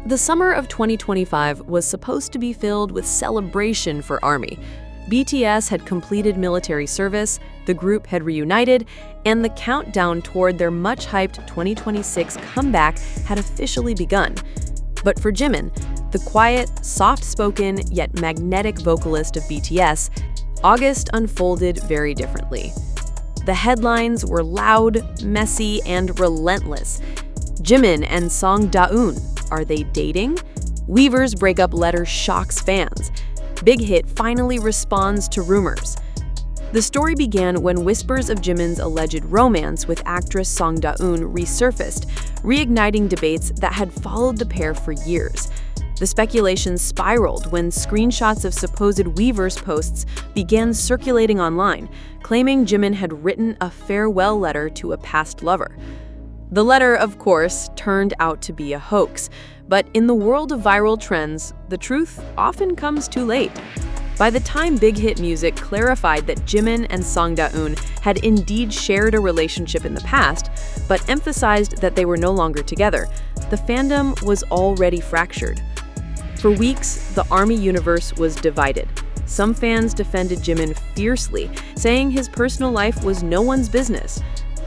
The summer of 2025 was supposed to be filled with celebration for ARMY. BTS had completed military service, the group had reunited, and the countdown toward their much-hyped 2026 comeback had officially begun. But for Jimin, the quiet, soft-spoken, yet magnetic vocalist of BTS, August unfolded very differently. The headlines were loud, messy, and relentless. Jimin and Song Da-eun, are they dating? Weaver's breakup letter shocks fans. Big Hit finally responds to rumors. The story began when whispers of Jimin's alleged romance with actress Song Da-eun resurfaced, reigniting debates that had followed the pair for years. The speculation spiraled when screenshots of supposed Weaver's posts began circulating online, claiming Jimin had written a farewell letter to a past lover. The letter, of course, turned out to be a hoax, but in the world of viral trends, the truth often comes too late. By the time Big Hit Music clarified that Jimin and Song Da-eun had indeed shared a relationship in the past, but emphasized that they were no longer together, the fandom was already fractured. For weeks, the ARMY universe was divided. Some fans defended Jimin fiercely, saying his personal life was no one's business.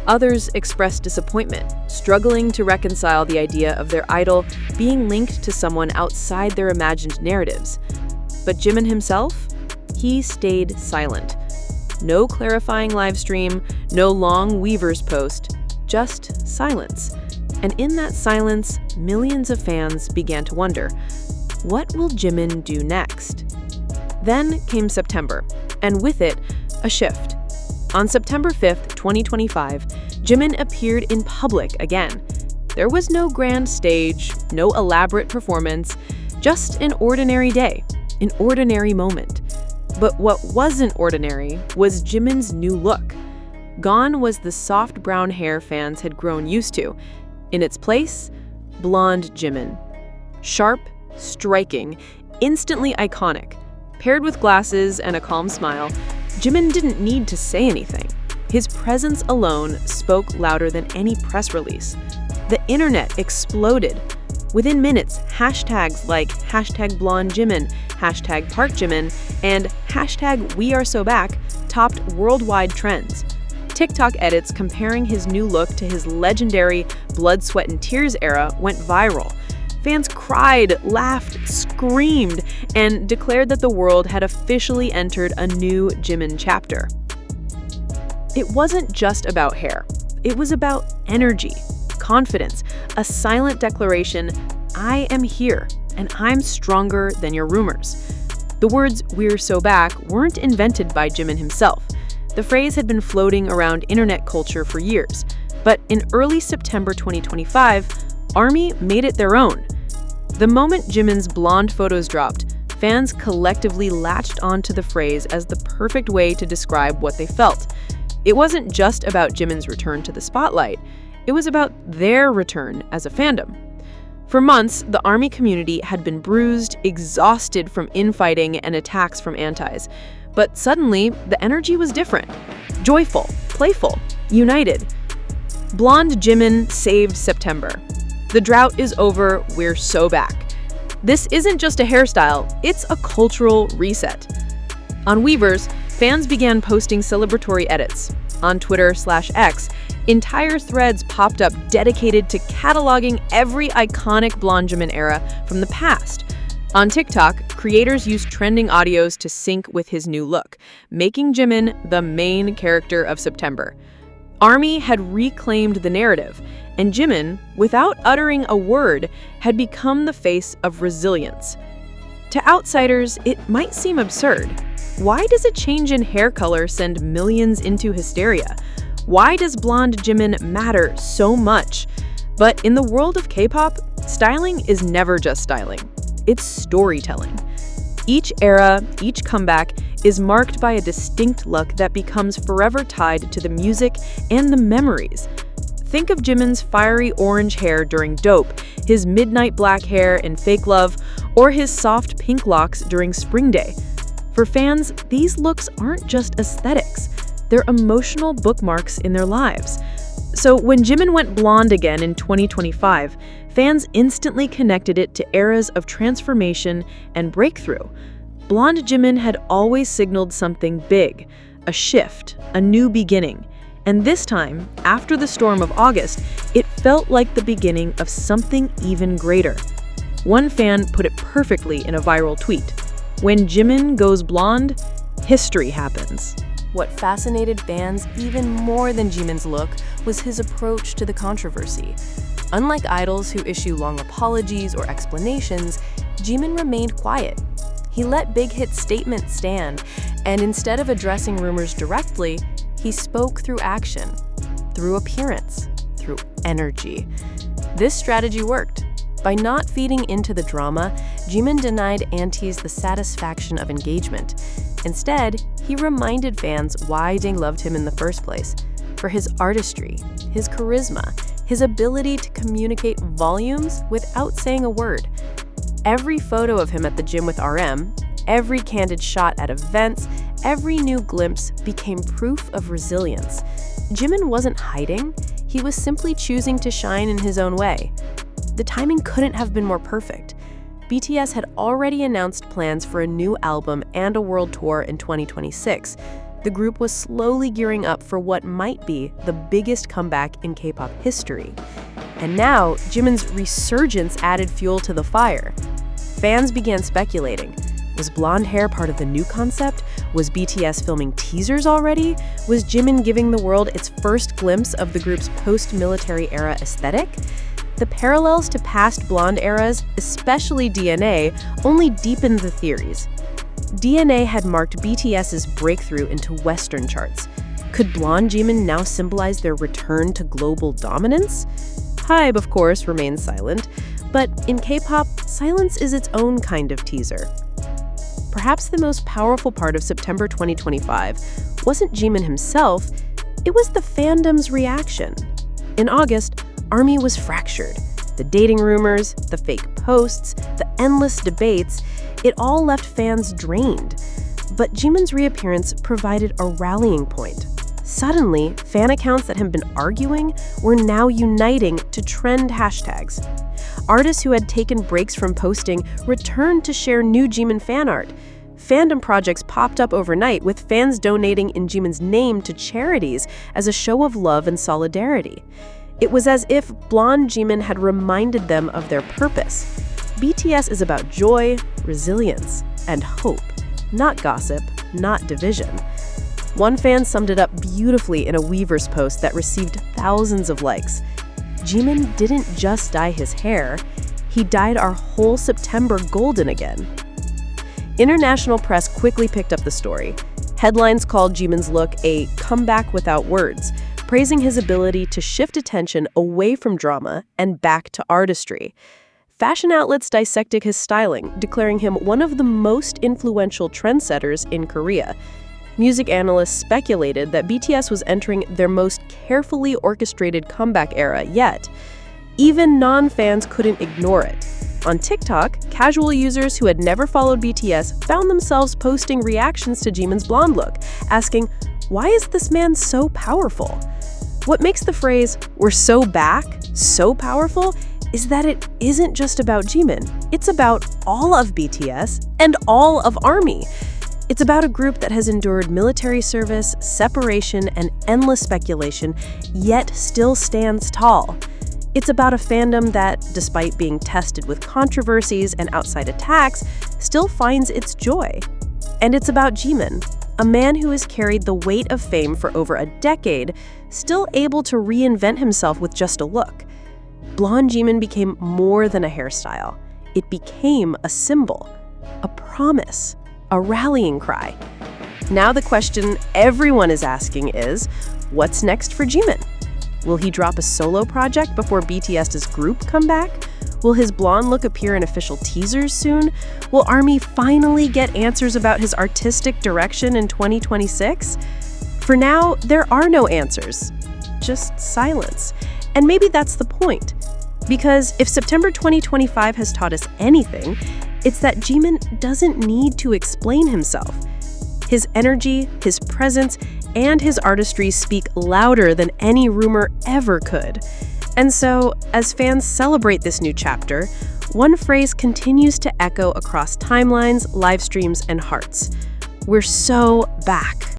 Others expressed disappointment, struggling to reconcile the idea of their idol being linked to someone outside their imagined narratives. But Jimin himself? He stayed silent. No clarifying livestream, no long Weaver's post, just silence. And in that silence, millions of fans began to wonder, what will Jimin do next? Then came September, and with it, a shift. On September 5th, 2025, Jimin appeared in public again. There was no grand stage, no elaborate performance, just an ordinary day, an ordinary moment. But what wasn't ordinary was Jimin's new look. Gone was the soft brown hair fans had grown used to. In its place, blonde Jimin. Sharp, striking, instantly iconic. Paired with glasses and a calm smile, Jimin didn't need to say anything. His presence alone spoke louder than any press release. The internet exploded. Within minutes, hashtags like #BlondeJimin, #ParkJimin, and #WeAreSoBack topped worldwide trends. TikTok edits comparing his new look to his legendary Blood, Sweat, and Tears era went viral. Fans cried, laughed, screamed, and declared that the world had officially entered a new Jimin chapter. It wasn't just about hair. It was about energy, confidence, a silent declaration, I am here, and I'm stronger than your rumors. The words, "We're so back," weren't invented by Jimin himself. The phrase had been floating around internet culture for years. But in early September 2025, ARMY made it their own. The moment Jimin's blonde photos dropped, fans collectively latched onto the phrase as the perfect way to describe what they felt. It wasn't just about Jimin's return to the spotlight. It was about their return as a fandom. For months, the ARMY community had been bruised, exhausted from infighting and attacks from antis. But suddenly, the energy was different. Joyful, playful, united. Blonde Jimin saved September. The drought is over, we're so back. This isn't just a hairstyle, it's a cultural reset. On Weavers, fans began posting celebratory edits. On Twitter/X, entire threads popped up dedicated to cataloging every iconic blonde Jimin era from the past. On TikTok, creators used trending audios to sync with his new look, making Jimin the main character of September. ARMY had reclaimed the narrative, and Jimin, without uttering a word, had become the face of resilience. To outsiders, it might seem absurd. Why does a change in hair color send millions into hysteria? Why does blonde Jimin matter so much? But in the world of K-pop, styling is never just styling. It's storytelling. Each era, each comeback, is marked by a distinct look that becomes forever tied to the music and the memories. Think of Jimin's fiery orange hair during Dope, his midnight black hair in Fake Love, or his soft pink locks during Spring Day. For fans, these looks aren't just aesthetics. They're emotional bookmarks in their lives. So when Jimin went blonde again in 2025, fans instantly connected it to eras of transformation and breakthrough. Blonde Jimin had always signaled something big, a shift, a new beginning. And this time, after the storm of August, it felt like the beginning of something even greater. One fan put it perfectly in a viral tweet: "When Jimin goes blonde, history happens." What fascinated fans even more than Jimin's look was his approach to the controversy. Unlike idols who issue long apologies or explanations, Jimin remained quiet. He let big hit statements stand, and instead of addressing rumors directly, he spoke through action, through appearance, through energy. This strategy worked. By not feeding into the drama, Jimin denied antis the satisfaction of engagement. Instead, he reminded fans why they loved him in the first place: for his artistry, his charisma, his ability to communicate volumes without saying a word. Every photo of him at the gym with RM, every candid shot at events, every new glimpse became proof of resilience. Jimin wasn't hiding, he was simply choosing to shine in his own way. The timing couldn't have been more perfect. BTS had already announced plans for a new album and a world tour in 2026. The group was slowly gearing up for what might be the biggest comeback in K-pop history. And now, Jimin's resurgence added fuel to the fire. Fans began speculating. Was blonde hair part of the new concept? Was BTS filming teasers already? Was Jimin giving the world its first glimpse of the group's post-military era aesthetic? The parallels to past blonde eras, especially DNA, only deepened the theories. DNA had marked BTS's breakthrough into Western charts. Could blonde Jimin now symbolize their return to global dominance? HYBE, of course, remains silent, but in K-pop, silence is its own kind of teaser. Perhaps the most powerful part of September 2025 wasn't Jimin himself, it was the fandom's reaction. In August, ARMY was fractured. The dating rumors, the fake posts, the endless debates, it all left fans drained. But Jimin's reappearance provided a rallying point. Suddenly, fan accounts that had been arguing were now uniting to trend hashtags. Artists who had taken breaks from posting returned to share new Jimin fan art. Fandom projects popped up overnight, with fans donating in Jimin's name to charities as a show of love and solidarity. It was as if blonde Jimin had reminded them of their purpose. BTS is about joy, resilience, and hope, not gossip, not division. One fan summed it up beautifully in a Weverse post that received thousands of likes. Jimin didn't just dye his hair, he dyed our whole September golden again. International press quickly picked up the story. Headlines called Jimin's look a comeback without words, praising his ability to shift attention away from drama and back to artistry. Fashion outlets dissected his styling, declaring him one of the most influential trendsetters in Korea. Music analysts speculated that BTS was entering their most carefully orchestrated comeback era yet. Even non-fans couldn't ignore it. On TikTok, casual users who had never followed BTS found themselves posting reactions to Jimin's blonde look, asking, "Why is this man so powerful?" What makes the phrase, "we're so back," so powerful is that it isn't just about Jimin. It's about all of BTS and all of ARMY. It's about a group that has endured military service, separation, and endless speculation, yet still stands tall. It's about a fandom that, despite being tested with controversies and outside attacks, still finds its joy. And it's about Jimin, a man who has carried the weight of fame for over a decade, still able to reinvent himself with just a look. Blonde Jimin became more than a hairstyle. It became a symbol, a promise, a rallying cry. Now the question everyone is asking is, what's next for Jimin? Will he drop a solo project before BTS's group come back? Will his blonde look appear in official teasers soon? Will ARMY finally get answers about his artistic direction in 2026? For now, there are no answers, just silence. And maybe that's the point. Because if September 2025 has taught us anything, it's that Jimin doesn't need to explain himself. His energy, his presence, and his artistry speak louder than any rumor ever could. And so, as fans celebrate this new chapter, one phrase continues to echo across timelines, live streams, and hearts. We're so back.